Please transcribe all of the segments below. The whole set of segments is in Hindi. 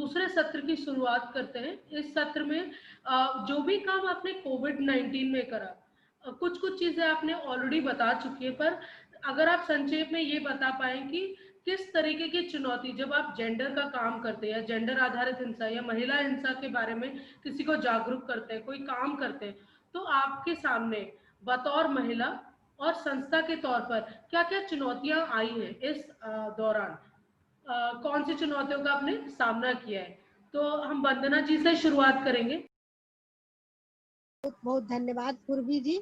दूसरे सत्र की शुरुआत करते हैं। इस सत्र में जो भी काम आपने कोविड-19 में करा, कुछ कुछ चीजें आपने ऑलरेडी बता चुकी है, पर अगर आप संक्षेप में ये बता पाए कि किस तरीके की चुनौती, जब आप जेंडर का काम करते हैं या जेंडर आधारित हिंसा या महिला हिंसा के बारे में किसी को जागरूक करते हैं, कोई काम करते हैं, तो आपके सामने बतौर महिला और संस्था के तौर पर क्या क्या चुनौतियां आई हैं इस दौरान, कौन सी चुनौतियों का आपने सामना किया है? तो हम वंदना जी से शुरुआत करेंगे। बहुत बहुत धन्यवाद पूर्वी जी,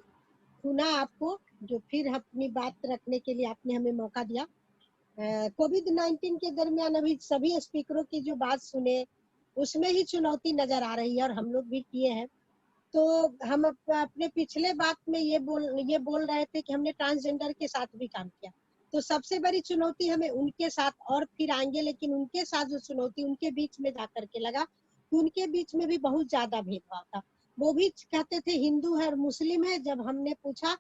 सुना आपको, जो फिर अपनी बात रखने के लिए आपने हमें मौका दिया। कोविड-19 के दरमियान अभी सभी स्पीकरों की जो बात सुने, उसमें ही चुनौती नजर आ रही है और हम लोग भी किए हैं। तो हम अपने पिछले बात में ये बोल रहे थे कि हमने ट्रांसजेंडर के साथ भी काम किया। तो सबसे बड़ी चुनौती हमें उनके साथ और फिर आएंगे, लेकिन उनके साथ जो चुनौती उनके बीच में जाकर के लगा कि उनके बीच में भी बहुत ज्यादा भेदभाव था। वो भी कहते थे हिंदू है और मुस्लिम है। जब हमने पूछा,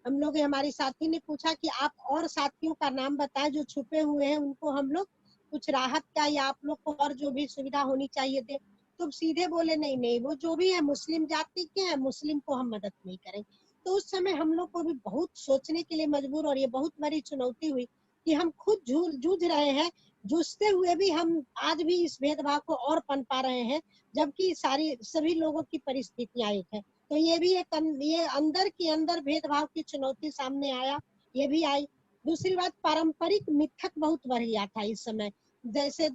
हम लोग हमारी साथी ने पूछा कि आप और साथियों का नाम बताएं जो छुपे हुए हैं, उनको हम लोग कुछ राहत का या आप लोग को और जो भी सुविधा होनी चाहिए थे, तो सीधे बोले नहीं नहीं, वो जो भी है मुस्लिम जाति के हैं, मुस्लिम को हम मदद नहीं करेंगे। तो उस समय हम लोग को भी बहुत सोचने के लिए मजबूर, और ये बहुत बड़ी चुनौती हुई कि हम खुद जूझ रहे हैं, जूझते हुए भी हम आज भी इस भेदभाव को और पनपा रहे हैं, जबकि सभी लोगों की परिस्थितियां एक है। तो ये भी ये अंदर के अंदर भेदभाव की चुनौती सामने आया, ये भी आई। दूसरी बात, पारंपरिक मिथक बहुत बढ़ गया था इस समय। जैसे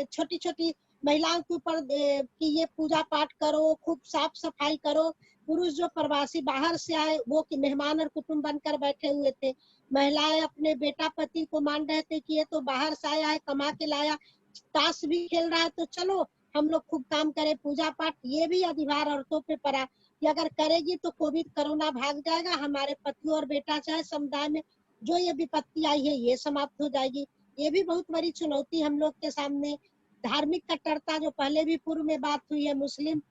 छोटी छोटी महिलाओं के ऊपर कि ये पूजा पाठ करो, खूब साफ सफाई करो। पुरुष जो प्रवासी बाहर से आए, वो कि मेहमान और कुटुंब बनकर बैठे हुए थे। महिलाएं अपने बेटा पति को मान रहे थे कि ये तो बाहर से आया है, कमा के लाया, ताश भी खेल रहा है, तो चलो हम लोग खूब काम करें, पूजा पाठ। ये भी अधिभार औरतों पे पड़ा कि अगर करेगी तो कोविड कोरोना भाग जाएगा, हमारे पति और बेटा चाहे समुदाय में जो ये विपत्ति आई है ये समाप्त हो जाएगी। ये भी बहुत बड़ी चुनौती हम लोग के सामने। धार्मिक कट्टरता जो पहले भी पूर्व में बात हुई है, मुस्लिम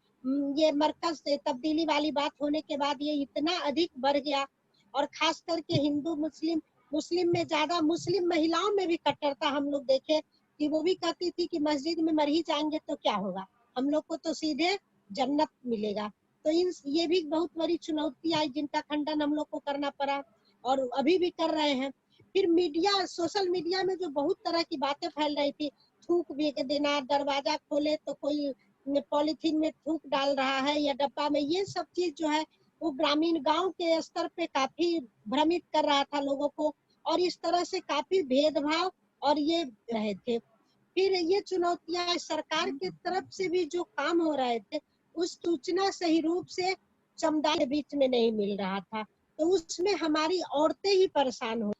ये मरकज से तब्दीली वाली बात होने के बाद ये इतना अधिक बढ़ गया। और खास करके हिंदू मुस्लिम, मुस्लिम में ज्यादा, मुस्लिम महिलाओं में भी कट्टरता हम लोग देखे कि वो भी कहती थी कि मस्जिद में मर ही जाएंगे तो क्या होगा, हम लोग को तो सीधे जन्नत मिलेगा। तो ये भी बहुत बड़ी चुनौती आई जिनका खंडन हम लोग को करना पड़ा और अभी भी कर रहे हैं। फिर मीडिया, सोशल मीडिया में जो बहुत तरह की बातें फैल रही थी, थूक भी देना, दरवाजा खोले तो कोई पॉलिथीन में थूक डाल रहा है या डब्बा में, ये सब चीज जो है वो ग्रामीण गांव के स्तर पे काफी भ्रमित कर रहा था लोगों को, और इस तरह से काफी भेदभाव और ये रहे थे। फिर ये चुनौतियां सरकार के तरफ से भी जो काम हो रहे थे, उस सूचना सही रूप से समुदाय के बीच में नहीं मिल रहा था, तो उसमें हमारी औरतें ही परेशान हो।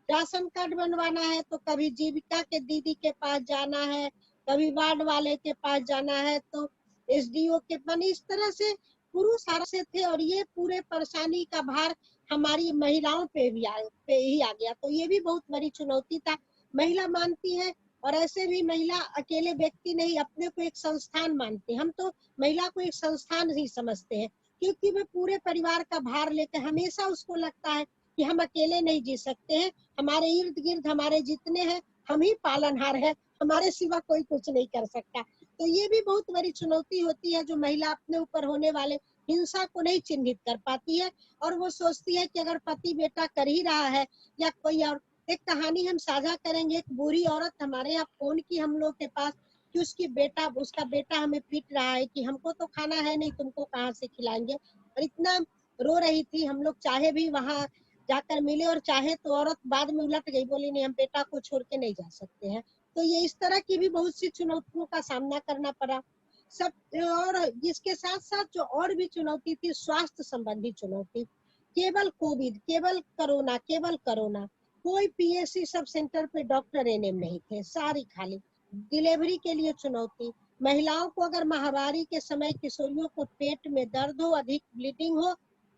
राशन कार्ड बनवाना है तो कभी जीविका के दीदी के पास जाना है, कभी वार्ड वाले के पास जाना है, तो एसडीओ के पास, इस तरह से पुरुष से थे, और ये पूरे परेशानी का भार हमारी महिलाओं पे ही आ गया। तो ये भी बहुत बड़ी चुनौती था। महिला मानती है, और ऐसे भी महिला अकेले व्यक्ति नहीं, अपने को एक संस्थान मानते हैं। हम तो महिला को एक संस्थान ही समझते हैं, क्योंकि वे पूरे परिवार का भार लेकर, हमेशा उसको लगता है कि हम अकेले नहीं जी सकते हैं, हमारे इर्द गिर्द हमारे जितने हैं, हम ही पालनहार है, हमारे सिवा कोई कुछ नहीं कर सकता। तो ये भी बहुत बड़ी चुनौती होती है, जो महिला अपने ऊपर होने वाले हिंसा को नहीं चिन्हित कर पाती है, और वो सोचती है कि अगर पति बेटा कर ही रहा है या कोई और। एक कहानी हम साझा करेंगे। एक बूढ़ी औरत हमारे यहाँ फोन की हम लोग के पास कि उसका बेटा हमें पीट रहा है कि हमको तो खाना है नहीं, तुमको कहाँ से खिलाएंगे, और इतना रो रही थी। हम लोग चाहे भी वहाँ जाकर मिले, और चाहे तो औरत बाद में उलट गई, बोली नहीं हम बेटा को छोड़ के नहीं जा सकते हैं। तो ये इस तरह की भी बहुत सी चुनौतियों का सामना करना पड़ा सब। और इसके साथ साथ जो और भी चुनौती थी, स्वास्थ्य संबंधी चुनौती। केवल कोविड, केवल कोरोना, कोई पीएससी सब सेंटर पे डॉक्टर एनएम नहीं थे, सारी खाली। डिलीवरी के लिए चुनौती, महिलाओं को अगर माहवारी के समय किशोरियों को पेट में दर्द हो, अधिक ब्लीडिंग हो,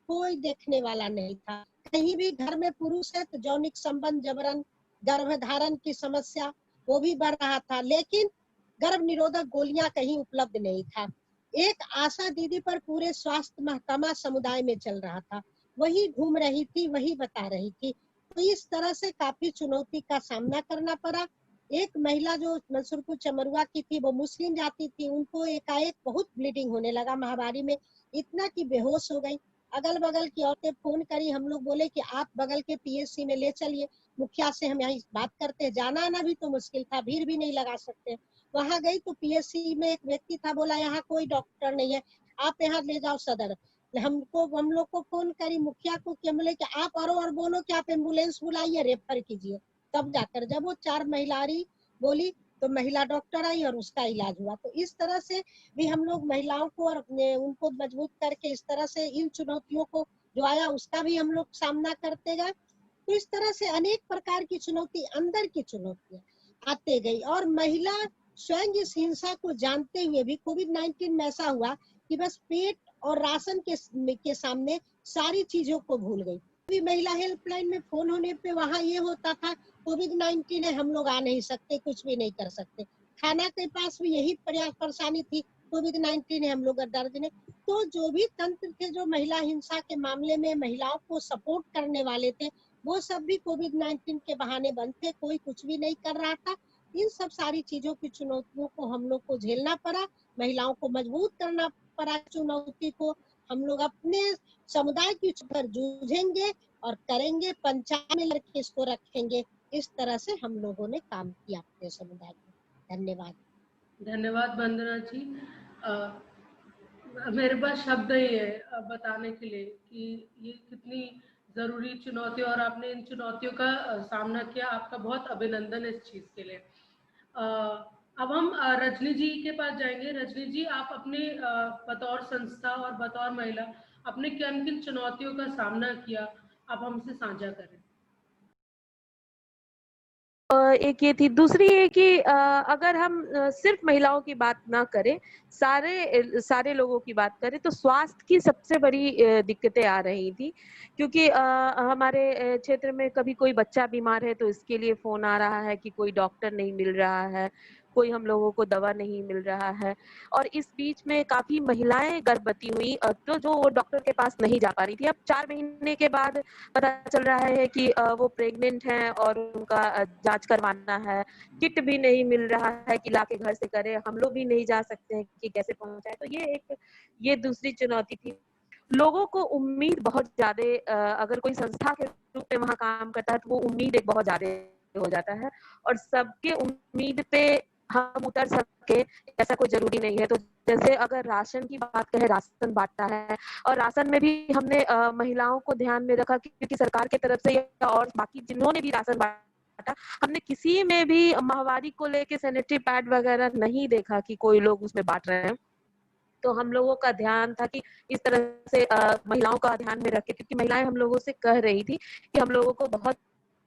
कोई देखने वाला नहीं था। कहीं भी घर में पुरुष है तो यौनिक संबंध, जबरन गर्भधारण की समस्या, वो भी बढ़ रहा था, लेकिन गर्भ निरोधक गोलियां कहीं उपलब्ध नहीं था। एक आशा दीदी पर पूरे स्वास्थ्य महकमा समुदाय में चल रहा था, वही घूम रही थी, वही बता रही थी। तो इस तरह से काफी चुनौती का सामना करना पड़ा। एक महिला जो मंसूरपुर चमरुआ की थी, वो मुस्लिम जाति थी, उनको एकाएक बहुत ब्लीडिंग होने लगा महामारी में, इतना कि बेहोश हो गई। अगल बगल की औरतें फोन करी, हम लोग बोले कि आप बगल के पीएचसी में ले चलिए, मुखिया से हम यहाँ बात करते हैं। जाना आना भी तो मुश्किल था, भीड़ भी नहीं लगा सकते। वहां गई तो पीएचसी में एक व्यक्ति था, बोला यहाँ कोई डॉक्टर नहीं है, आप यहाँ ले जाओ सदर। हम लोग को फोन करी मुखिया को कि हम बोले कि आप और बोलो कि आप एम्बुलेंस बुलाइए, रेफर कीजिए। तब जाकर जब वो 4 महिला बोली तो महिला डॉक्टर आई और उसका इलाज हुआ। तो इस तरह से भी हम लोग महिलाओं को और उनको मजबूत करके इस तरह से इन चुनौतियों को जो आया उसका भी हम लोग सामना करते गए। तो इस तरह से अनेक प्रकार की चुनौती, अंदर की चुनौतियां आते गई, और महिला स्वयं इस हिंसा को जानते हुए भी कोविड-19 में ऐसा हुआ कि बस पेट और राशन के सामने सारी चीजों को भूल गई। भी महिला हेल्पलाइन में फोन होने पे वहां ये होता था, कोविड-19 है, हम लोग आ नहीं सकते, कुछ भी नहीं कर सकते। खाना के पास भी यही परेशानी थी, कोविड-19 है, हम लोग दर्द ने। तो जो भी तंत्र थे, जो महिला हिंसा के मामले में महिलाओं को सपोर्ट करने वाले थे, वो सब भी कोविड-19 के बहाने बंद थे, कोई कुछ भी नहीं कर रहा था। इन सब सारी चीजों की चुनौतियों को हम लोग को झेलना पड़ा, महिलाओं को मजबूत करना पड़ा। चुनौती को हम लोग अपने समुदाय की पर जूझेंगे और करेंगे, पंचायत में लड़के इसको रखेंगे। इस तरह से हम लोगों ने काम किया अपने समुदाय में। धन्यवाद। धन्यवाद वंदना जी। मेरे पास शब्द ही है बताने के लिए कि ये कितनी ज़रूरी चुनौती, और आपने इन चुनौतियों का सामना किया। आपका बहुत अभिनंदन इस चीज़ के लिए। अब हम रजनी जी के पास जाएंगे। रजनी जी, आप अपने बतौर संस्था और बतौर महिला आपने किन किन चुनौतियों का सामना किया, आप हमसे साझा करें। एक ये थी, दूसरी ये कि अगर हम सिर्फ महिलाओं की बात ना करें, सारे लोगों की बात करें, तो स्वास्थ्य की सबसे बड़ी दिक्कतें आ रही थी। क्योंकि हमारे क्षेत्र में कभी कोई बच्चा बीमार है तो इसके लिए फोन आ रहा है कि कोई डॉक्टर नहीं मिल रहा है, कोई हम लोगों को दवा नहीं मिल रहा है। और इस बीच में काफी महिलाएं गर्भवती हुई, तो जो वो डॉक्टर के पास नहीं जा पा रही थी। अब 4 महीने के बाद पता चल रहा है कि वो प्रेग्नेंट हैं और उनका जांच करवाना है। किट भी नहीं मिल रहा है कि लाके घर से करें, हम लोग भी नहीं जा सकते हैं कि कैसे पहुंचाए। तो ये दूसरी चुनौती थी। लोगों को उम्मीद बहुत ज्यादा, अगर कोई संस्था के रूप में वहां काम करता है तो वो उम्मीद एक बहुत ज्यादा हो जाता है, और सबके उम्मीद पे हम उतर सके ऐसा कोई जरूरी नहीं है। तो जैसे अगर राशन की बात करें, राशन बांटता है, और राशन में भी हमने महिलाओं को ध्यान में रखा, क्योंकि सरकार की तरफ से या और बाकी जिन्होंने भी राशन बांटा, हमने किसी में भी माहवारी को लेके सैनिटरी पैड वगैरह नहीं देखा कि कोई लोग उसमें बांट रहे हैं। तो हम लोगों का ध्यान था कि इस तरह से महिलाओं का ध्यान में रखे, क्योंकि महिलाएं हम लोगों से कह रही थी कि हम लोगों को बहुत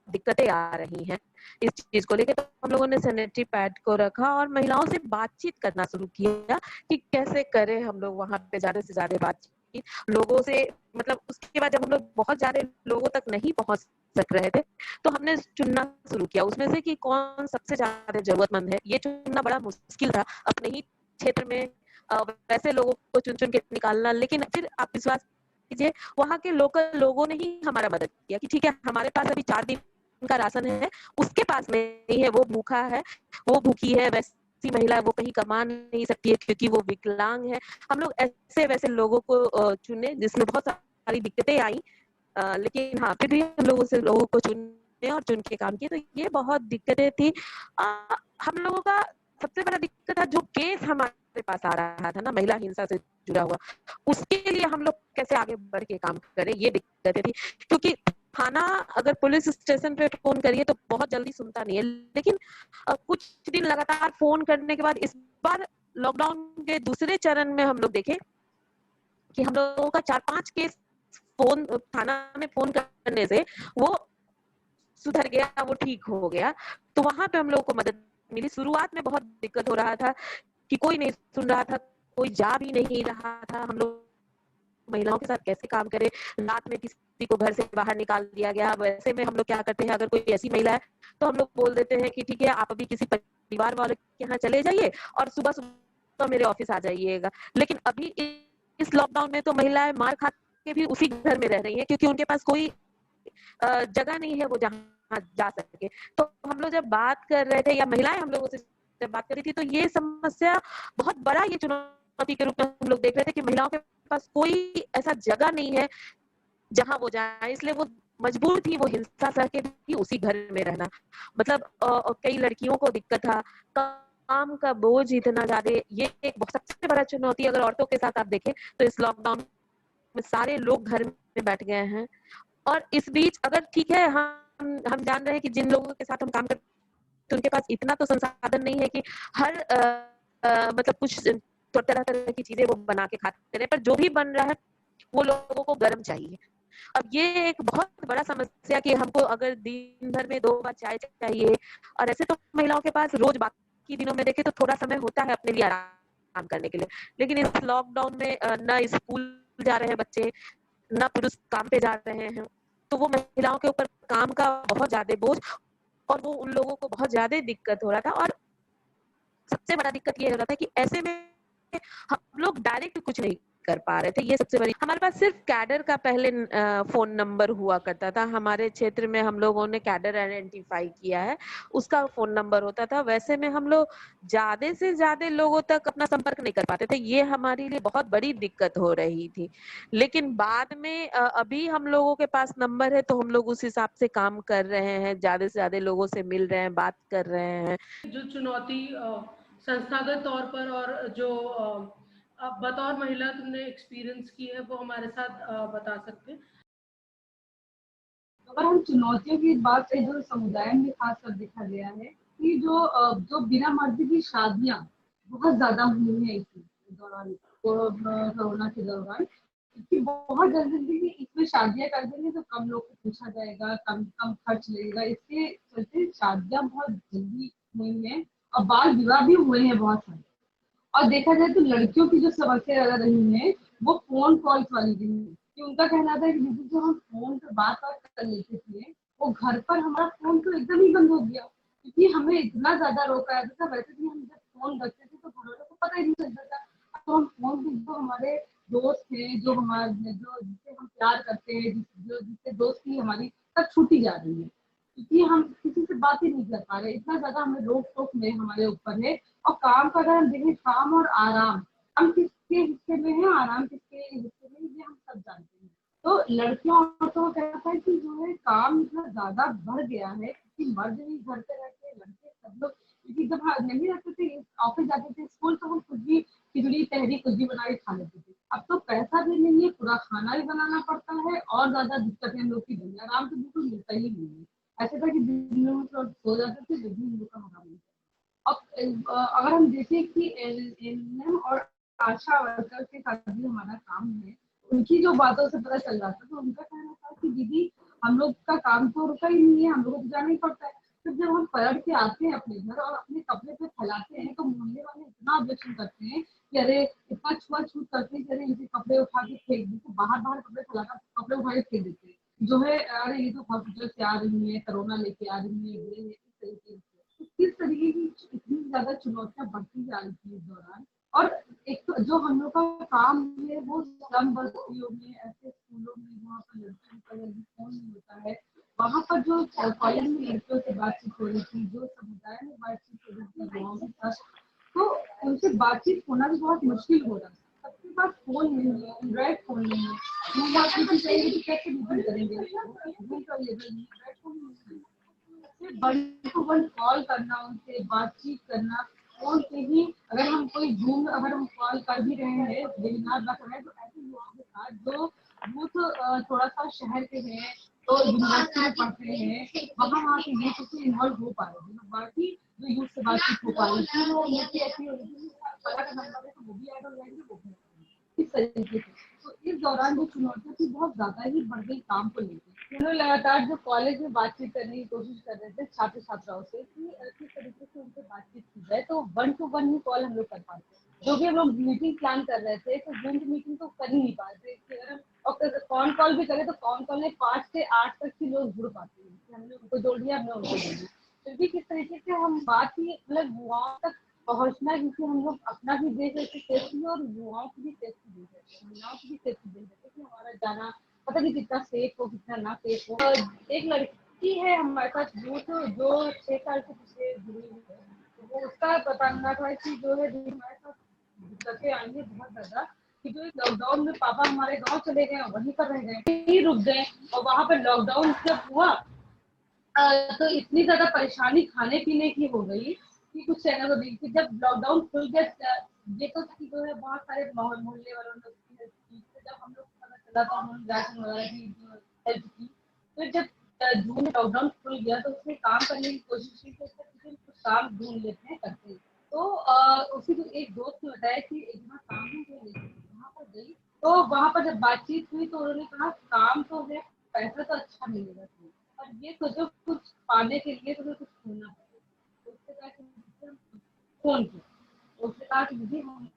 दिक्कतें आ रही हैं इस चीज को लेकर। तो हम लोगों ने सैनिटरी पैड को रखा और महिलाओं से बातचीत करना शुरू किया कि कैसे करें हम लोग वहां पे ज्यादा से ज्यादा बातचीत लोगों से। मतलब उसके बाद जब हम लोग बहुत ज्यादा लोगों तक नहीं पहुंच सक रहे थे, तो हमने चुनना शुरू किया उसमें से कि कौन सबसे ज्यादा जरूरतमंद है। ये चुनना बड़ा मुश्किल था अपने ही क्षेत्र में, वैसे लोगों को चुन चुन के निकालना। लेकिन फिर आप विश्वास कीजिए, वहां के लोकल लोगों ने ही हमारा मदद किया कि ठीक है, हमारे पास अभी 4 दिन का राशन है, उसके पास नहीं है, वो भूखा है, वो भूखी है, वैसी महिला वो कहीं कमा नहीं सकती है क्योंकि वो विकलांग है। हम लोग ऐसे वैसे लोगों को चुने जिसमें बहुत सारी दिक्कतें आई, लेकिन हाँ फिर भी हम लोग उसे लोगों को चुने और चुन के काम किए। तो ये बहुत दिक्कतें थी। हम लोगों का सबसे बड़ा दिक्कत था, जो केस हमारे पास आ रहा था ना महिला हिंसा से जुड़ा हुआ, उसके लिए हम लोग कैसे आगे बढ़ के काम करें, ये दिक्कतें थी। क्योंकि थाना अगर पुलिस स्टेशन पे फोन करिए तो बहुत जल्दी सुनता नहीं है, लेकिन कुछ दिन लगातार फोन करने के बाद इस बार लॉकडाउन के दूसरे चरण में हम लोग देखे कि हम लोगों का 4-5 केस फोन थाना में फोन करने से वो सुधर गया, वो ठीक हो गया। तो वहां पे हम लोगों को मदद मिली। शुरुआत में बहुत दिक्कत हो रहा था कि कोई नहीं सुन रहा था, कोई जा भी नहीं रहा था। हम लोग महिलाओं के साथ कैसे काम करें, रात में किसी को घर से बाहर निकाल दिया गया। वैसे में हम लोग क्या करते हैं, अगर कोई ऐसी महिला है तो हम लोग बोल देते हैं कि ठीक है, आप अभी किसी परिवार वाले के यहाँ चले जाइए और सुबह सुबह मेरे ऑफिस आ जाइएगा। लेकिन अभी इस लॉकडाउन में तो महिलाएं मार खा के भी उसी घर में रह रही है, क्योंकि उनके पास कोई जगह नहीं है वो जहाँ जा सके। तो हम लोग जब बात कर रहे थे या महिलाएं हम लोगों से जब बात कर रही थी, तो ये समस्या बहुत बड़ा ये चुनौती के रूप में हम लोग देख रहे थे कि महिलाओं के पास कोई ऐसा जगह नहीं है जहां वो जाए, इसलिए वो मजबूर थी वो हिंसा सह के भी उसी घर में रहना। मतलब कई लड़कियों को दिक्कत था, काम का बोझ इतना ज्यादा, ये एक बहुत सबसे बड़ा चुनौती अगर औरतों के साथ आप देखें तो इस लॉकडाउन में सारे लोग घर में बैठ गए हैं। और इस बीच अगर ठीक है हम जान रहे हैं कि जिन लोगों के साथ हम काम करते हैं उनके पास इतना तो संसाधन नहीं है कि हर मतलब कुछ तरह तरह की चीजें वो बना के खाते रहे, पर जो भी बन रहा है वो लोगों को गर्म चाहिए। अब ये एक बहुत बड़ा समस्या कि हमको अगर दिन भर में 2 बार चाय चाहिए, और ऐसे तो महिलाओं के पास रोज बाकी दिनों में देखे तो थोड़ा समय होता है अपने लिए आराम करने के लिए, लेकिन इस लॉकडाउन में न स्कूल जा रहे हैं बच्चे, न पुरुष काम पे जा रहे हैं, तो वो महिलाओं के ऊपर काम का बहुत ज्यादा बोझ, और वो उन लोगों को बहुत ज्यादा दिक्कत हो रहा था। और सबसे बड़ा दिक्कत ये हो रहा था कि ऐसे में हम लोग डायरेक्ट कुछ नहीं कर पा रहे थे। ये सबसे बड़ी, हमारे पास सिर्फ कैडर का पहले फोन नंबर हुआ करता था। हमारे क्षेत्र में हम लोगों ने कैडर आइडेंटिफाई किया है, उसका फोन नंबर होता था। वैसे में हम लोग ज्यादा से ज्यादा लोगों तक अपना संपर्क नहीं कर पाते थे, ये हमारे लिए बहुत बड़ी दिक्कत हो रही थी। लेकिन बाद में अभी हम लोगों के पास नंबर है तो हम लोग उस हिसाब से काम कर रहे हैं, ज्यादा से ज्यादा लोगों से मिल रहे हैं, बात कर रहे हैं। जो चुनौती संस्थागत तौर पर और जो बतौर महिला तुमने एक्सपीरियंस की है वो हमारे साथ बता सकते हैं? अगर हम चुनौतियों की बात करें जो समुदाय में खासकर देखा गया है कि जो बिना मर्द की शादियां बहुत ज्यादा हुई है इस दौरान, कोरोना के दौरान, कि बहुत जल्दी इसमें शादियां कर देंगे तो कम लोग को पूछा जाएगा, कम कम खर्च लगेगा, इसके चलते शादियां बहुत जल्दी हुई है और बाल विवाह भी हुए हैं बहुत सारे। और देखा जाए तो लड़कियों की जो समस्या ज्यादा रही है वो फोन कॉल्स वाली रही है, कि उनका कहना था कि दीदी जो हम फोन पर बात कर लेते थे वो घर पर हमारा फोन तो एकदम ही बंद हो गया, क्योंकि हमें इतना ज्यादा रोका जाता था। वैसे भी हम जब फोन रखते थे तो घर वालों को पता ही नहीं चलता था। तो हम फोन पे जो हमारे दोस्त थे, जो हमारे जो जिससे हम प्यार करते हैं, जो जिससे दोस्ती हमारी सब छूटी जा रही है, क्योंकि हम किसी से बात ही नहीं कर पा रहे। इतना ज्यादा हमें रोक टोक में हमारे ऊपर है। और काम का अगर हम देखें, काम और आराम, हम किसके हिस्से में है, आराम किसके हिस्से में, ये हम सब जानते हैं। तो लड़कियों औरतों को कहता है कि जो है काम इतना ज्यादा बढ़ गया है कि मर्द भी घर पे रहते हैं, लड़के सब लोग, क्योंकि जब हम नहीं रहते थे, ऑफिस जाते थे, स्कूल, तो हम कुछ भी खिचड़ी तहरी कुछ भी बना के खा लेते थे। अब तो पैसा भी नहीं है, पूरा खाना भी बनाना पड़ता है, और ज्यादा दिक्कत है हम लोग की दुनिया, आराम तो बिल्कुल मिलता ही नहीं है। ऐसे था कि दिन में तो सो जाते थे, लेकिन हम लोग का आराम नहीं। अब अगर हम देखें कि एएनएम और आशा वर्कर के साथ भी हमारा काम है, उनकी जो बातों से पता चल रहा था, तो उनका कहना था कि दीदी हम लोग का काम तो रुका ही नहीं है, हम लोग को तो जाना ही पड़ता है। फिर जब हम पलट के आते हैं अपने घर और अपने कपड़े पे फैलाते हैं तो मोहल्ले वाले इतना ऑब्जेक्शन करते हैं कि अरे, इतना छुआछूत करते हैं कि अरे इनके कपड़े उठा के फेंक देते, बाहर बाहर कपड़े फैलाकर कपड़े उठा के फेंक देते हैं, जो है अरे ये तो हॉस्पिटल से आ रही है, कोरोना लेके आ रही है, ये है, इस तरीके से। किस तरीके की इतनी ज्यादा चुनौतियां बढ़ती जा रही थी इस दौरान। और एक तो जो हम लोग का काम है वो स्लम बस्तियों में, ऐसे स्कूलों में जहाँ पर लड़कियों का जल्दी फोन नहीं होता है, वहाँ पर जो कॉलेज में लड़कियों से बातचीत हो रही थी, जो समुदाय में बातचीत हो रही थी युवाओं के साथ, तो उनसे बातचीत होना भी बहुत मुश्किल हो रहा था। सबके पास फोन नहीं है, एंड्रॉइड फोन नहीं है, हम बात मीटिंग चाहिए तो कैसे मीटिंग करेंगे, मीटिंग का लेवल नहीं, एंड्रॉइड फोन नहीं है। वन टू वन कॉल करना, उनसे बातचीत करना फोन से ही। अगर हम कोई जूम, अगर हम कॉल कर भी रहे हैं, वेबिनार रख रहे हैं, तो ऐसे लोगों के साथ जो यूथ थोड़ा सा शहर के हैं, तो यूनिवर्सिटी में पढ़ते हैं, वहाँ के यूथ से इन्वॉल्व हो पा रहे हैं। बाकी जो यूथ से बातचीत हो पा रही थी वो मुझे ऐसी हो रही थी, अलग नंबर है तो वो भी ऐड हो जाएंगे, वो भी इस तरीके से। तो इस दौरान जो चुनौतियां थी बहुत ज्यादा ही बढ़ गई काम को लेकर। उन्होंने लगातार जो कॉलेज में बातचीत करने की कोशिश कर रहे थे छात्र छात्राओं से कि किस तरीके से उनसे बातचीत की जाए, तो वन टू वन ही कॉल हम लोग कर पाते। जो भी हम लोग मीटिंग प्लान कर रहे थे तो जूम की मीटिंग तो कर ही नहीं पा रहे थे। अगर हम और कॉन कॉल भी करें तो कॉन कॉल में 5 से 8 तक ही लोग जुड़ पाते हैं, हमने उनको जोड़ दिया, हमने उनको जोड़ दिया। फिर भी किस तरीके से हम बात ही मतलब युवाओं तक पहुंचना, क्योंकि हम लोग अपना भी देख रहे थे सेफ्टी और युवाओं की भी सेफ्टी देख रहे थे, महिलाओं की भी सेफ्टी देख रहे थे कि हमारा जाना पता नहीं कितना सेफ हो, कितना ना सेफ हो। एक लड़की की है हमारे साथ जो 6 साल से पिछले जुड़ी हुई है, तो वो उसका बताना था कि जो है हमारे साथ दिक्कतें आई है बहुत ज्यादा, कि जो लॉकडाउन में पापा हमारे गांव चले गए, वहीं पर रह गए, नहीं रुक गए, और वहां पर लॉकडाउन जब हुआ तो इतनी ज्यादा परेशानी खाने पीने की हो गई कि कुछ कहने को नहीं। कि जब लॉकडाउन खुल गया, ये तो कि जो है बहुत सारे मोहल्ले वालों ने उसकी हेल्प की, तो जब हम लोग को पता चला तो उन्होंने राशन वगैरह की हेल्प की। फिर जब जून में लॉकडाउन खुल गया तो उसमें काम करने की कोशिश की, तो उसका किसी कुछ काम ढूंढ लेते हैं करते। तो उसकी तो एक दोस्त ने बताया कि एक बार काम ही है, लेकिन वहाँ पर गई तो वहाँ पर जब बातचीत हुई तो उन्होंने कहा काम तो है, पैसा तो अच्छा मिलेगा तुम्हें, और ये सोचो कुछ पाने के लिए तुम्हें कुछ खोना पड़ेगा। तो उसने कहा कि मुझे हम फोन किया, तो उसने कहा कि दीदी हम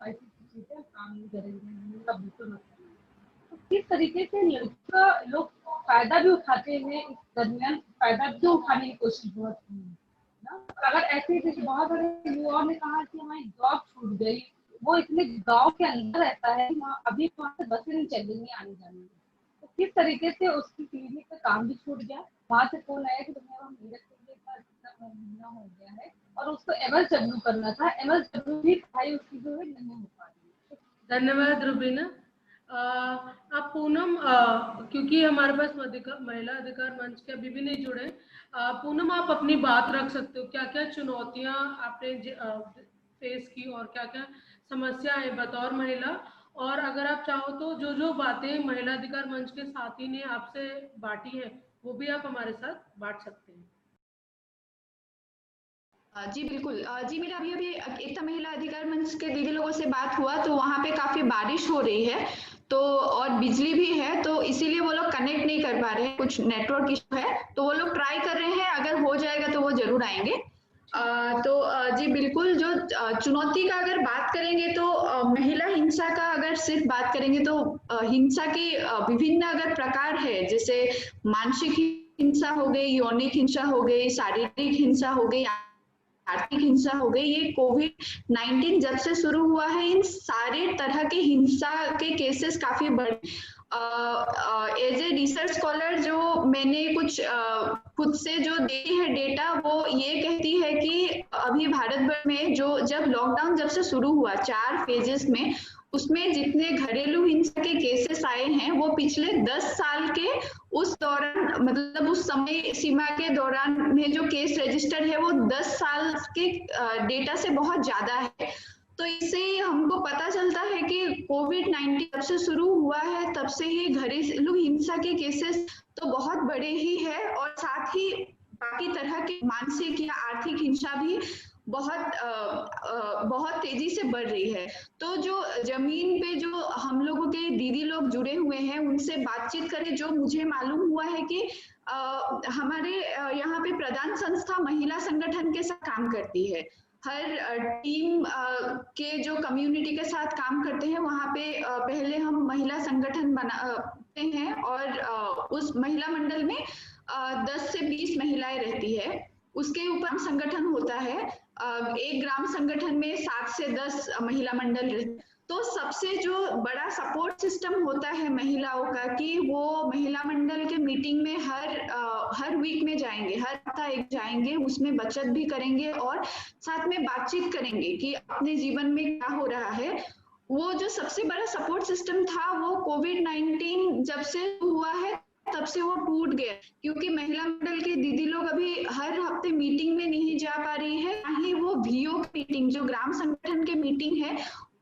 ऐसी चीजें काम नहीं करेंगे, हमने कहा बिल्कुल मत करना। तो किस तरीके से लड़का लोग फायदा भी उठाते हैं, इस दरमियान फायदा भी उठाने की कोशिश बहुत की है ना। अगर ऐसे जैसे बहुत सारे युवाओं ने कहा कि हमारी जॉब छूट गई, वो इतने गांव के अंदर रहता है, वहाँ अभी वहां से बसें नहीं चलेंगी आने जाने में, तो किस तरीके से उसकी क्लिनिक का काम भी छूट गया। वहां से फोन आया कि तुम्हें हम मेरठ के लिए का इतना महीना हो गया है, और उसको MSW करना था, MSW भी पढ़ाई उसकी जो है नहीं हो पा रही है। धन्यवाद रुबीना। आप पूनम, क्योंकि हमारे पास महिला अधिकार मंच के अभी भी नहीं जुड़े, पूनम आप अपनी बात रख सकते हो, क्या क्या चुनौतियां आपने फेस की और क्या क्या समस्याएं बतौर महिला, और अगर आप चाहो तो जो जो बातें महिला अधिकार मंच के साथी ने आपसे बांटी हैं वो भी आप हमारे साथ बांट सकते हैं। जी बिल्कुल। जी मेरा अभी अभी एकता महिला अधिकार मंच के दीदी लोगों से बात हुआ, तो वहाँ पे काफी बारिश हो रही है, तो और बिजली भी है, तो इसीलिए वो लोग कनेक्ट नहीं कर पा रहे हैं, कुछ नेटवर्क इशू है, तो वो लोग ट्राई कर रहे हैं, अगर हो जाएगा तो वो जरूर आएंगे। जी बिल्कुल। जो चुनौती का अगर बात करेंगे तो महिला हिंसा का अगर सिर्फ बात करेंगे तो हिंसा के विभिन्न अगर प्रकार है, जैसे मानसिक हिंसा हो गई, यौनिक हिंसा हो गई, शारीरिक हिंसा हो गई, आर्थिक हिंसा हो गई। ये कोविड-19 जब से शुरू हुआ है, इन सारे तरह के हिंसा के केसेस काफी बढ़े। एज ए रिसर्च स्कॉलर जो मैंने कुछ खुद से जो देखी है डेटा, वो ये कहती है कि अभी भारत भर में जो जब लॉकडाउन जब से शुरू हुआ 4 फेजेस में, उसमें जितने घरेलू हिंसा के केसेस आए हैं वो पिछले 10 साल के उस दौरान, मतलब उस समय सीमा के दौरान में जो केस रजिस्टर्ड है वो 10 साल के डेटा से बहुत ज्यादा है। तो इससे हमको पता चलता है कि कोविड-19 जब से शुरू हुआ है तब से ही घरेलू हिंसा के केसेस तो बहुत बड़े ही है, और साथ ही बाकी तरह के मानसिक या आर्थिक हिंसा भी बहुत तेजी से बढ़ रही है। तो जो जमीन पे जो हम लोगों के दीदी लोग जुड़े हुए हैं, उनसे बातचीत करके जो मुझे मालूम हुआ है कि हमारे यहाँ पे प्रधान संस्था महिला संगठन के साथ काम करती है। हर टीम के जो कम्युनिटी के साथ काम करते हैं, वहाँ पे पहले हम महिला संगठन बनाते हैं, और उस महिला मंडल में 10 से 20 महिलाएं रहती है। उसके ऊपर संगठन होता है, एक ग्राम संगठन में 7 से 10 महिला मंडल रहते। तो सबसे जो बड़ा सपोर्ट सिस्टम होता है महिलाओं का, कि वो महिला मंडल के मीटिंग में हर वीक में जाएंगे, हर हफ्ता एक जाएंगे, उसमें बचत भी करेंगे और साथ में बातचीत करेंगे कि अपने जीवन में क्या हो रहा है। वो जो सबसे बड़ा सपोर्ट सिस्टम था, वो कोविड-19 जब से हुआ है तब से वो टूट गया, क्योंकि महिला मंडल के दीदी लोग अभी हर हफ्ते मीटिंग में नहीं जा पा रही है, ना ही वो VO मीटिंग, जो ग्राम संगठन के मीटिंग है,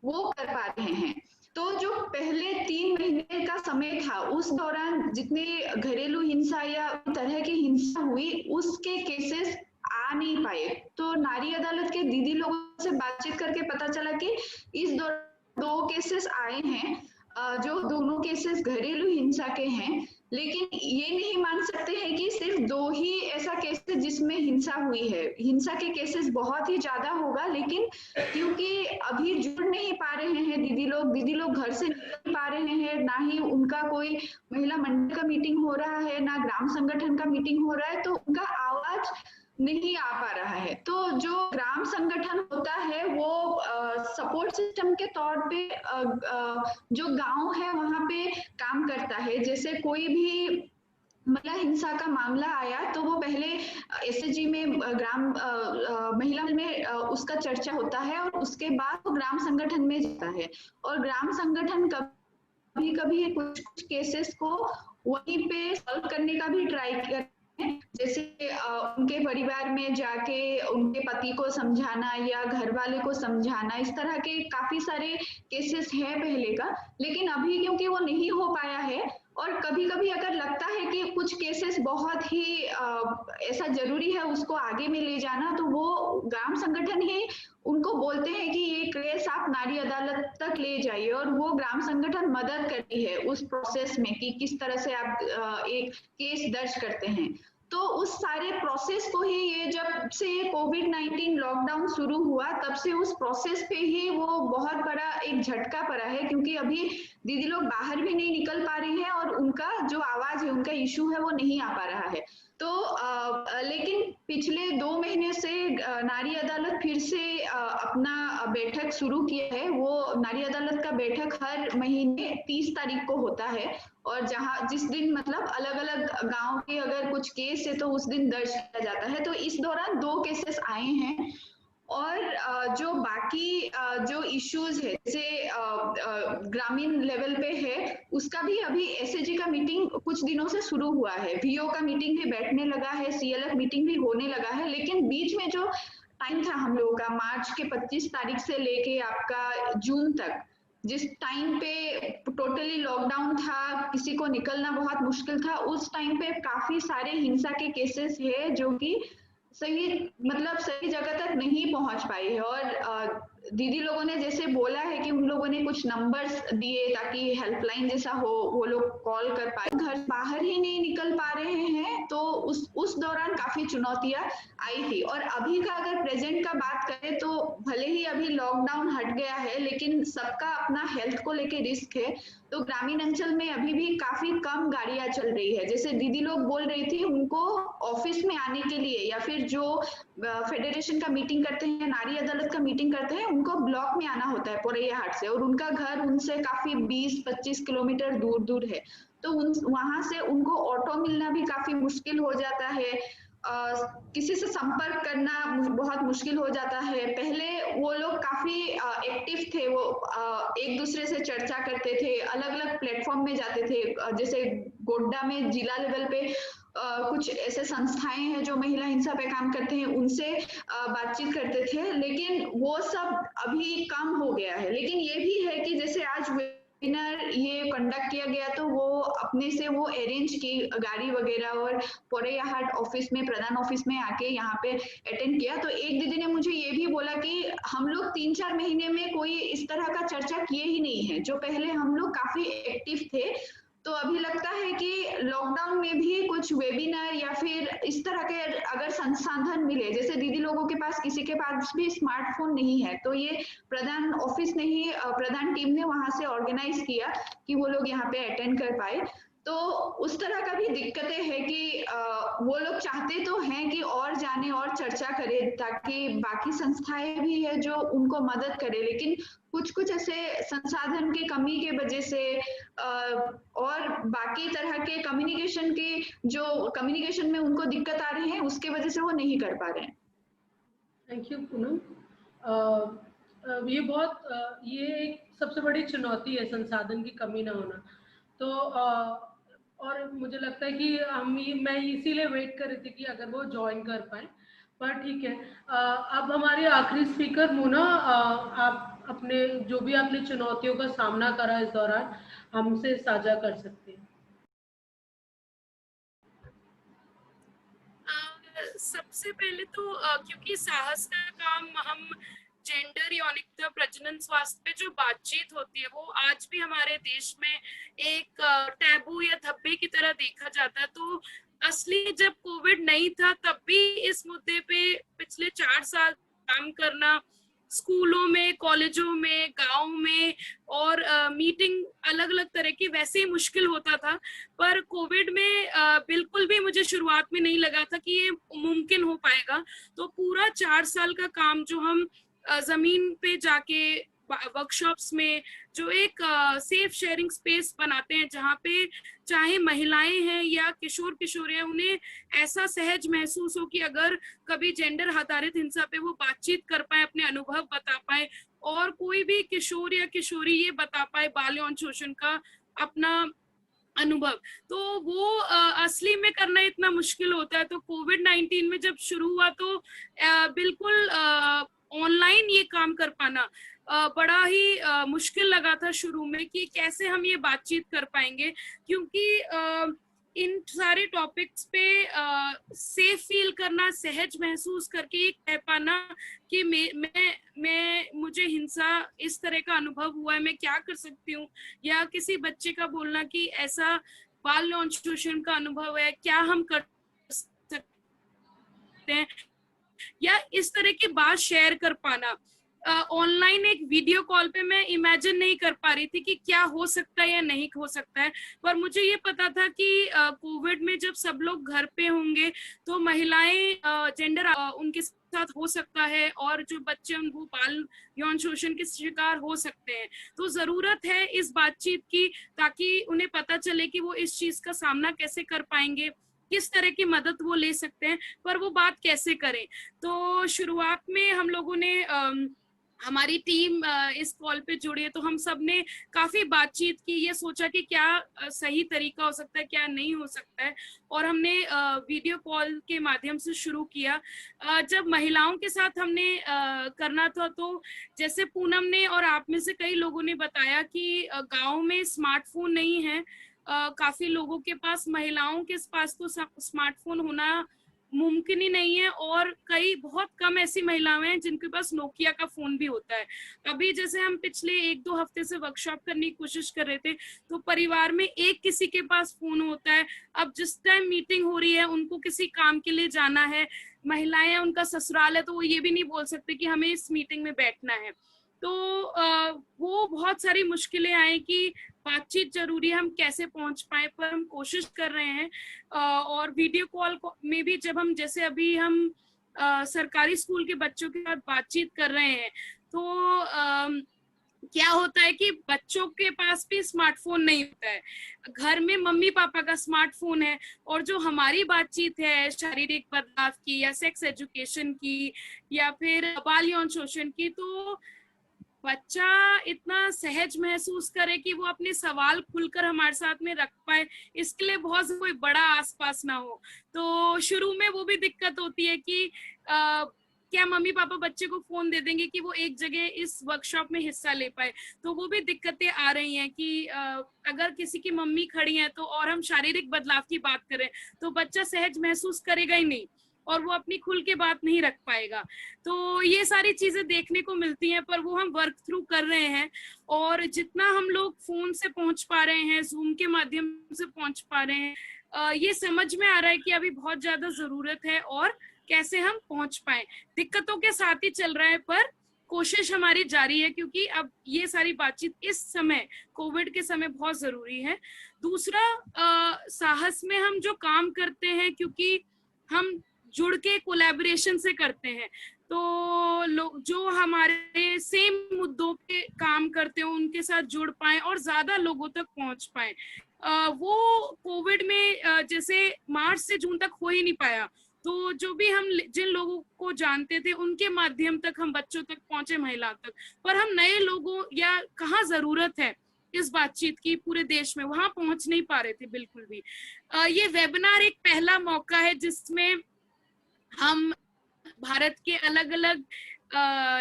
वो कर पा रहे हैं। तो जो पहले 3 महीने का समय था, उस दौरान जितने घरेलू हिंसा या तरह की हिंसा हुई, उसके केसेस आ नहीं पाए। तो नारी अदालत के दीदी लोगों से बातचीत करके पता चला कि इस दौरान 2 केसेस आए हैं, जो दोनों केसेस घरेलू हिंसा के हैं, लेकिन ये नहीं मान सकते हैं कि सिर्फ 2 ही ऐसा केस है जिसमें हिंसा हुई है। हिंसा के केसेस बहुत ही ज्यादा होगा, लेकिन क्योंकि अभी जुड़ नहीं पा रहे हैं दीदी लोग घर से निकल पा रहे हैं, ना ही उनका कोई महिला मंडल का मीटिंग हो रहा है, ना ग्राम संगठन का मीटिंग हो रहा है, तो उनका आवाज नहीं आ पा रहा है। तो जो ग्राम संगठन होता है, वो सपोर्ट सिस्टम के तौर पे जो गांव है वहां पे काम करता है। जैसे कोई भी महिला हिंसा का मामला आया तो वो पहले एसएचजी में महिला में उसका चर्चा होता है और उसके बाद वो ग्राम संगठन में जाता है। और ग्राम संगठन कभी कभी कुछ केसेस को वहीं पे सॉल्व करने का भी ट्राई करते हैं, जैसे उनके परिवार में जाके उनके पति को समझाना या घर वाले को समझाना, इस तरह के काफी सारे केसेस है पहले का। लेकिन अभी क्योंकि वो नहीं हो पाया है, और कभी कभी अगर लगता है कि कुछ केसेस बहुत ही ऐसा जरूरी है उसको आगे में ले जाना, तो वो ग्राम संगठन ही उनको बोलते हैं कि ये केस आप नारी अदालत तक ले जाइए, और वो ग्राम संगठन मदद करती है उस प्रोसेस में कि किस तरह से आप एक केस दर्ज करते हैं। तो उस सारे प्रोसेस को ही ये जब से कोविड-19 लॉकडाउन शुरू हुआ तब से उस प्रोसेस पे ही वो बहुत बड़ा एक झटका पड़ा है, क्योंकि अभी दीदी लोग बाहर भी नहीं निकल पा रही हैं और उनका जो आवाज है, उनका इशू है, वो नहीं आ पा रहा है। तो लेकिन पिछले 2 महीने से नारी अदालत फिर से अपना बैठक शुरू किया है। वो नारी अदालत का बैठक हर महीने 30 तारीख को होता है, और जिस दिन मतलब अलग अलग गांव के अगर कुछ केस है तो उस दिन दर्ज किया जाता है। तो इस दौरान 2 केसेस आए हैं, और जो बाकी जो इश्यूज है, जैसे ग्रामीण लेवल पे है, उसका भी अभी एसएजी का मीटिंग कुछ दिनों से शुरू हुआ है, वीओ का मीटिंग भी बैठने लगा है, सीएलएफ मीटिंग भी होने लगा है। लेकिन बीच में जो टाइम था हम लोगों का, मार्च के 25 तारीख से लेके आपका जून तक, जिस टाइम पे टोटली लॉकडाउन था, किसी को निकलना बहुत मुश्किल था, उस टाइम पे काफी सारे हिंसा के केसेस है जो कि सही जगह तक नहीं पहुंच पाई है। और दीदी लोगों ने जैसे बोला है कि उन लोगों ने कुछ नंबर्स दिए ताकि हेल्पलाइन जैसा हो, वो लोग कॉल कर पाए, घर बाहर ही नहीं निकल पा रहे हैं। तो उस दौरान काफी चुनौतियां आई थी। और अभी का अगर प्रेजेंट का बात करें तो भले ही अभी लॉकडाउन हट गया है, लेकिन सबका अपना हेल्थ को लेके रिस्क है। तो ग्रामीण अंचल में अभी भी काफी कम गाड़ियां चल रही है। जैसे दीदी लोग बोल रही थी, उनको ऑफिस में आने के लिए या फिर जो फेडरेशन का मीटिंग करते हैं, नारी अदालत का मीटिंग करते हैं, उनको ब्लॉक में आना होता है पोरैया हाट से, और उनका घर उनसे काफी 20-25 किलोमीटर दूर है। तो वहां से उनको ऑटो मिलना भी काफी मुश्किल हो जाता है, किसी से संपर्क करना बहुत मुश्किल हो जाता है। पहले वो लोग काफी एक्टिव थे, वो एक दूसरे से चर्चा करते थे, अलग अलग प्लेटफॉर्म में जाते थे। जैसे गोड्डा में जिला लेवल पे कुछ ऐसे संस्थाएं हैं जो महिला हिंसा पे काम करते हैं, उनसे बातचीत करते थे, लेकिन वो सब अभी कम हो गया है। लेकिन ये भी है कि जैसे आज वेबिनार ये कंडक्ट किया गया, तो वो अपने से वो अरेंज की गाड़ी वगैरह, और पोरैया हाट ऑफिस में, प्रधान ऑफिस में आके यहाँ पे अटेंड किया। तो एक दीदी ने मुझे ये भी बोला कि हम लोग 3-4 महीने में कोई इस तरह का चर्चा किए ही नहीं है, जो पहले हम लोग काफी एक्टिव थे। तो अभी लगता है कि लॉकडाउन में भी कुछ वेबिनार या फिर इस तरह के अगर संसाधन मिले, जैसे दीदी लोगों के पास किसी के पास भी स्मार्टफोन नहीं है, तो ये प्रधान ऑफिस ने ही, प्रधान टीम ने वहां से ऑर्गेनाइज किया कि वो लोग यहाँ पे अटेंड कर पाए। तो उस तरह का भी दिक्कतें हैं कि वो लोग चाहते तो हैं कि और जाने और चर्चा करे, ताकि बाकी संस्थाएं भी है जो उनको मदद करे, लेकिन कुछ ऐसे संसाधन की कमी के वजह से और बाकी तरह के कम्युनिकेशन में उनको दिक्कत आ रही है, उसके वजह से वो नहीं कर पा रहे हैं। Thank you Poonam. ये एक सबसे बड़ी चुनौती है, संसाधन की कमी ना होना। तो और मुझे लगता है कि मैं इसीलिए वेट कर रही थी कि अगर वो ज्वाइन कर पाए, पर ठीक है। अब हमारे आखिरी स्पीकर मोना, आप अपने जो भी आपने चुनौतियों का सामना करा इस दौरान हमसे साझा कर सकते हैं। सबसे पहले तो क्योंकि साहस का काम हम जेंडर यौनिकता प्रजनन स्वास्थ्य पे जो बातचीत होती है वो आज भी हमारे देश में एक टैबू या धब्बे की तरह देखा जाता है। तो असली जब कोविड नहीं था तब भी इस मुद्दे पे पिछले 4 साल काम करना, स्कूलों में, कॉलेजों में, गांव में, और मीटिंग अलग अलग तरह की वैसे ही मुश्किल होता था। पर कोविड में बिल्कुल भी मुझे शुरुआत में नहीं लगा था कि ये मुमकिन हो पाएगा। तो पूरा 4 साल का काम जो हम जमीन पे जाके वर्कशॉप्स में जो एक सेफ शेयरिंग स्पेस बनाते हैं, जहाँ पे चाहे महिलाएं हैं या किशोर किशोरियां, उन्हें ऐसा सहज महसूस हो कि अगर कभी जेंडर आधारित हिंसा पे वो बातचीत कर पाए, अपने अनुभव बता पाए, और कोई भी किशोर या किशोरी ये बता पाए बाल यौन शोषण का अपना अनुभव, तो वो असली में करना इतना मुश्किल होता है। तो कोविड-19 में जब शुरू हुआ तो बिल्कुल ऑनलाइन ये काम कर पाना बड़ा ही मुश्किल लगा था शुरू में, कि कैसे हम ये बातचीत कर पाएंगे, क्योंकि इन सारे टॉपिक्स पे सेफ फील करना, सहज महसूस करके ये कह पाना कि मैं मुझे हिंसा इस तरह का अनुभव हुआ है, मैं क्या कर सकती हूँ, या किसी बच्चे का बोलना कि ऐसा बाल यौन शोषण का अनुभव है, क्या हम कर सकते हैं, या इस तरह की बात शेयर कर पाना। ऑनलाइन एक वीडियो कॉल पे मैं इमेजिन नहीं कर पा रही थी कि क्या हो सकता है या नहीं हो सकता है, पर मुझे ये पता था कि कोविड में जब सब लोग घर पे होंगे तो महिलाएं जेंडर उनके साथ हो सकता है, और जो बच्चे वो बाल यौन शोषण के शिकार हो सकते हैं। तो जरूरत है इस बातचीत की, ताकि उन्हें पता चले कि वो इस चीज का सामना कैसे कर पाएंगे, किस तरह की मदद वो ले सकते हैं, पर वो बात कैसे करें। तो शुरुआत में हम लोगों ने हमारी टीम इस कॉल पे जुड़ी है, तो हम सब ने काफी बातचीत की, ये सोचा कि क्या सही तरीका हो सकता है, क्या नहीं हो सकता है, और हमने वीडियो कॉल के माध्यम से शुरू किया। जब महिलाओं के साथ हमने करना था, तो जैसे पूनम ने और आप में से कई लोगों ने बताया कि गाँव में स्मार्टफोन नहीं है, काफी लोगों के पास, महिलाओं के पास तो स्मार्टफोन होना मुमकिन ही नहीं है, और कई बहुत कम ऐसी महिलाएं हैं जिनके पास नोकिया का फोन भी होता है। अभी जैसे हम पिछले 1-2 हफ्ते से वर्कशॉप करने की कोशिश कर रहे थे, तो परिवार में एक किसी के पास फोन होता है। अब जिस टाइम मीटिंग हो रही है, उनको किसी काम के लिए जाना है, महिलाएं उनका ससुराल है, तो वो ये भी नहीं बोल सकते कि हमें इस मीटिंग में बैठना है। तो वो बहुत सारी मुश्किलें आई कि बातचीत जरूरी है, हम कैसे पहुंच पाए, पर हम कोशिश कर रहे हैं। और वीडियो कॉल में भी जब हम, जैसे अभी हम सरकारी स्कूल के बच्चों के साथ बातचीत कर रहे हैं, तो क्या होता है कि बच्चों के पास भी स्मार्टफोन नहीं होता है, घर में मम्मी पापा का स्मार्टफोन है, और जो हमारी बातचीत है शारीरिक बदलाव की, या सेक्स एजुकेशन की, या फिर बाल यौन शोषण की, तो बच्चा इतना सहज महसूस करे कि वो अपने सवाल खुलकर हमारे साथ में रख पाए, इसके लिए बहुत कोई बड़ा आसपास ना हो। तो शुरू में वो भी दिक्कत होती है कि क्या मम्मी पापा बच्चे को फोन दे देंगे कि वो एक जगह इस वर्कशॉप में हिस्सा ले पाए। तो वो भी दिक्कतें आ रही हैं कि अगर किसी की मम्मी खड़ी है तो, और हम शारीरिक बदलाव की बात करें, तो बच्चा सहज महसूस करेगा ही नहीं, और वो अपनी खुल के बात नहीं रख पाएगा। तो ये सारी चीजें देखने को मिलती हैं, पर वो हम वर्क थ्रू कर रहे हैं, और जितना हम लोग फोन से पहुंच पा रहे हैं, जूम के माध्यम से पहुंच पा रहे हैं, ये समझ में आ रहा है कि अभी बहुत ज्यादा जरूरत है, और कैसे हम पहुंच पाए। दिक्कतों के साथ ही चल रहा है, पर कोशिश हमारी जारी है, क्योंकि अब ये सारी बातचीत इस समय, कोविड के समय, बहुत जरूरी है। दूसरा, साहस में हम जो काम करते हैं, क्योंकि हम जुड़ के कोलैबोरेशन से करते हैं, तो लोग जो हमारे सेम मुद्दों पे काम करते हैं उनके साथ जुड़ पाए और ज्यादा लोगों तक पहुंच पाए। वो कोविड में जैसे मार्च से जून तक हो ही नहीं पाया, तो जो भी हम जिन लोगों को जानते थे उनके माध्यम तक हम बच्चों तक पहुंचे, महिला तक, पर हम नए लोगों, या कहाँ जरूरत है इस बातचीत की पूरे देश में, वहां पहुंच नहीं पा रहे थे बिल्कुल भी। ये वेबिनार एक पहला मौका है जिसमें हम भारत के अलग अलग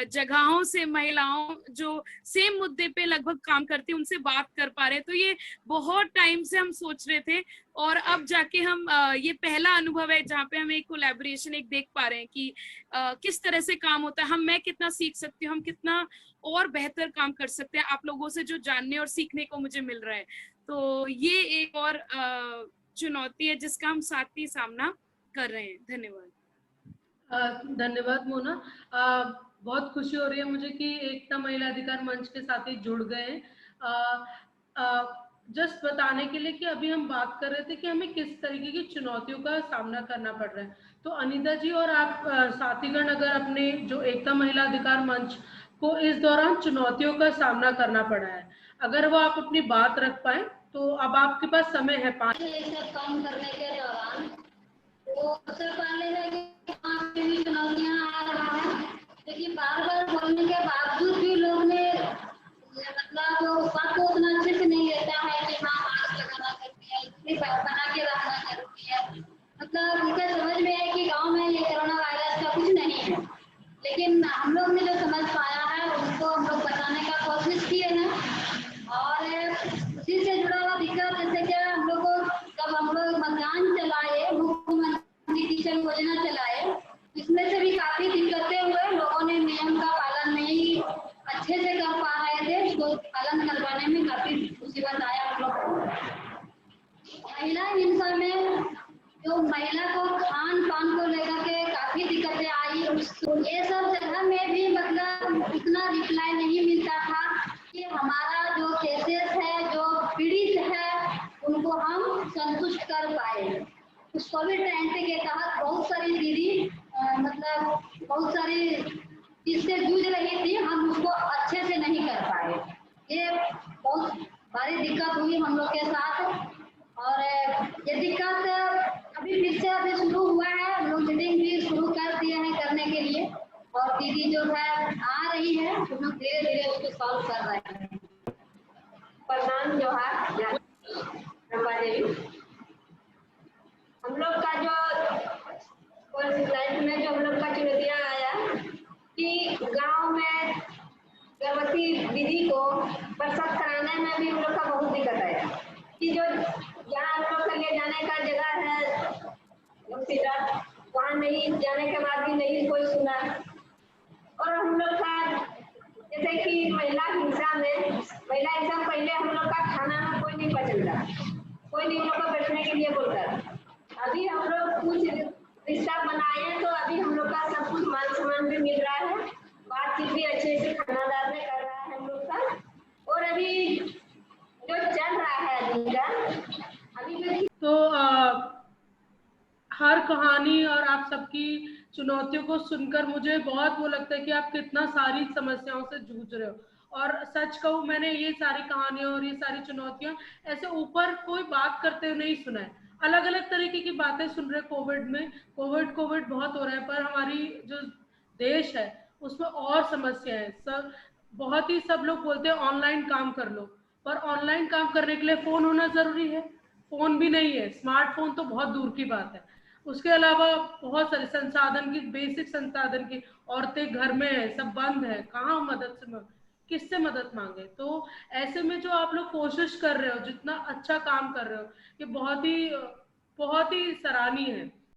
जगहों से महिलाओं जो सेम मुद्दे पे लगभग काम करती हैं उनसे बात कर पा रहे हैं। तो ये बहुत टाइम से हम सोच रहे थे, और अब जाके हम ये पहला अनुभव है जहाँ पे हम एक कोलैबोरेशन एक देख पा रहे हैं कि किस तरह से काम होता है, मैं कितना सीख सकती हूँ, हम कितना और बेहतर काम कर सकते हैं आप लोगों से जो जानने और सीखने को मुझे मिल रहा है। तो ये एक और चुनौती है जिसका हम साथ ही सामना कर रहे हैं। धन्यवाद। धन्यवाद मोना। बहुत खुशी हो रही है मुझे कि एकता महिला अधिकार मंच के साथ ही जुड़ गए हैं। जस्ट बताने के लिए कि अभी हम बात कर रहे थे कि हमें किस तरीके की चुनौतियों का सामना करना पड़ रहा है। तो अनिता जी और आप साथीगण अगर अपने जो एकता महिला अधिकार मंच को इस दौरान चुनौतियों का सामना करना पड़ा है। अगर वो आप अपनी बात रख पाए तो अब आपके पास समय है। सब काम करने के दौरान तो सबसे पहले है कि आपके भी चुनौतियां आ रहा है, लेकिन बार बार बोलने के बावजूद भी लोग ने मतलब उस बात को उतना अच्छे से नहीं लेता है कि हाँ मास्क लगाना जरूरी है, इतनी बना के रखना जरूरी है। मतलब उनके समझ में है कि गांव में ये कोरोना वायरस का कुछ नहीं है, लेकिन हम लोग ने जो समझ पाया है उनको हम लोग बताने का कोशिश किए हैं। और उसी से जुड़ा हुआ दिक्कत जैसे कि हम लोग को जब हम लोग मतदान चलाए, मुख्यमंत्री किसान योजना चलाए, इसमें से भी काफी दिक्कतें हुए। लोगों ने नियम का पालन नहीं अच्छे से कर पा रहे थे, उसको पालन करवाने में काफी मुसीबत आया हम लोग को। महिला हिंसा में जो महिला को खान पान को लेकर के काफी दिक्कतें आई, तो ये सब जगह में भी मतलब उतना रिप्लाई नहीं मिलता था कि हमारा जो केसेस है, जो पीड़ित है, उनको हम संतुष्ट कर पाए। उस कोविड 19 के तहत बहुत सारी दीदी मतलब बहुत सारी जिससे जूझ रही थी, हम उसको अच्छे से नहीं कर पाए। ये बहुत भारी दिक्कत हुई हम लोग के साथ। और ये दिक्कत अभी फिर से अभी शुरू हुआ है, हम लोग मीटिंग भी शुरू कर दिए हैं करने के लिए, और दीदी जो है आ रही है, तो हम धीरे धीरे उसको सॉल्व कर रहे हैं। प्रधान जोहार रंबा देवी। हम लोग का जो लाइफ में जो हम लोग का चुनौतियाँ आया कि गांव में गर्भवती दीदी को प्रसव कराने में भी हम लोग का बहुत दिक्कत आया कि जो जहाँ हम लोग का ले जाने का जगह है हॉस्पिटल, वहाँ नहीं जाने के बाद भी नहीं कोई सुना। और हम लोग का जैसे कि महिला हिंसा पहले हम लोग का खाना में कोई नहीं पचता, कोई नहीं हम लोग को बैठने के लिए बोलता। अभी हम लोग कुछ रिश्ता बनाए तो अभी हम लोग का सब कुछ मान सम्मान भी मिल रहा है, बातचीत भी अच्छे से खानादार में कर रहा है हम लोग का। और अभी जो चल रहा है अभी तो हर कहानी और आप सबकी चुनौतियों को सुनकर मुझे बहुत वो लगता है कि आप कितना सारी समस्याओं से जूझ रहे हो। और सच कहूँ, मैंने ये सारी कहानियां और ये सारी चुनौतियां ऐसे ऊपर कोई बात करते हुए नहीं सुना है। अलग अलग तरीके की बातें सुन रहे। कोविड में कोविड बहुत हो रहा है, पर हमारी जो देश है उसमें और समस्या है। सब बहुत ही सब लोग बोलते हैं ऑनलाइन काम कर लो, पर ऑनलाइन काम करने के लिए फोन होना जरूरी है। फोन भी नहीं है, स्मार्टफोन तो बहुत दूर की बात है। उसके अलावा बहुत सारे संसाधन की, बेसिक संसाधन की, औरतें घर में है, सब बंद है, कहाँ मदद से किससे मदद मांगे। तो ऐसे में जो आप लोग कोशिश कर रहे हो, जितना अच्छा काम कर रहे हो, ये बहुत ही सराहनीय है।